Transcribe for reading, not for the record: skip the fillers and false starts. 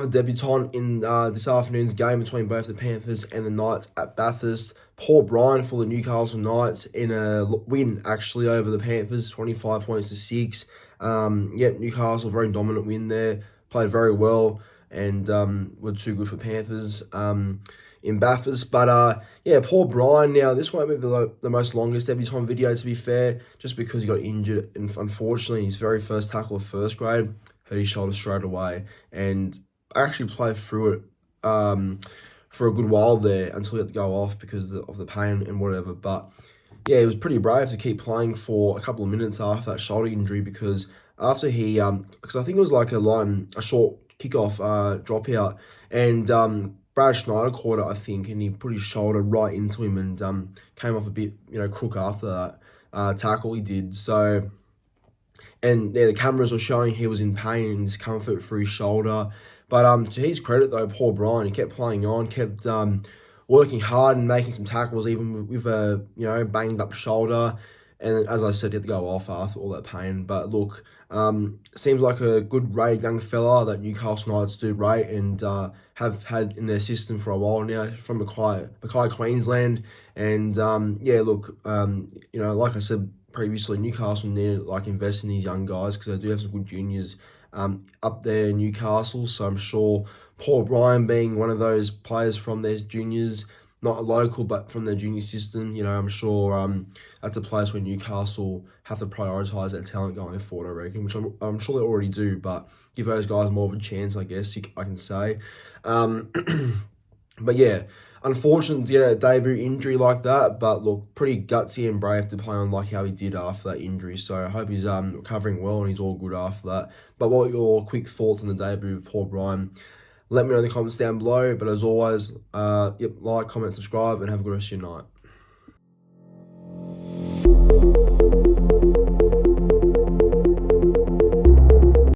another debutant in this afternoon's game between both the Panthers and the Knights at Bathurst. Paul Bryan for the Newcastle Knights in a win, actually, over the Panthers, 25 points to 6. Newcastle, very dominant win there. Played very well and were too good for Panthers in Bathurst. But Paul Bryan, now this won't be the most longest debutant video, to be fair, just because he got injured. And unfortunately, his very first tackle of first grade hurt his shoulder straight away. And I actually played through it for a good while there until he had to go off because of the pain and whatever. But yeah, he was pretty brave to keep playing for a couple of minutes after that shoulder injury, because after he, because I think it was like a short kickoff dropout, and Brad Schneider caught it, I think, and he put his shoulder right into him and came off a bit, crook after that tackle he did. So, and the cameras were showing he was in pain and discomfort for his shoulder. But to his credit, though, Paul Bryan, he kept playing on, kept working hard and making some tackles, even with a banged up shoulder. And as I said, he had to go off after all that pain. But look, seems like a good rated young fella that Newcastle Knights do rate and have had in their system for a while now, from Mackay, Queensland. And like I said previously, Newcastle need to invest in these young guys, because they do have some good juniors up there in Newcastle. So I'm sure Paul Bryan, being one of those players from their juniors, not a local, but from their junior system, I'm sure that's a place where Newcastle have to prioritise their talent going forward, I reckon, which I'm sure they already do, but give those guys more of a chance, I guess I can say. But yeah, unfortunate to get a debut injury like that, but look, pretty gutsy and brave to play on like how he did after that injury. So I hope he's recovering well and he's all good after that. But what are your quick thoughts on the debut of Paul Bryan? Let me know in the comments down below. But as always, like, comment, subscribe, and have a good rest of your night.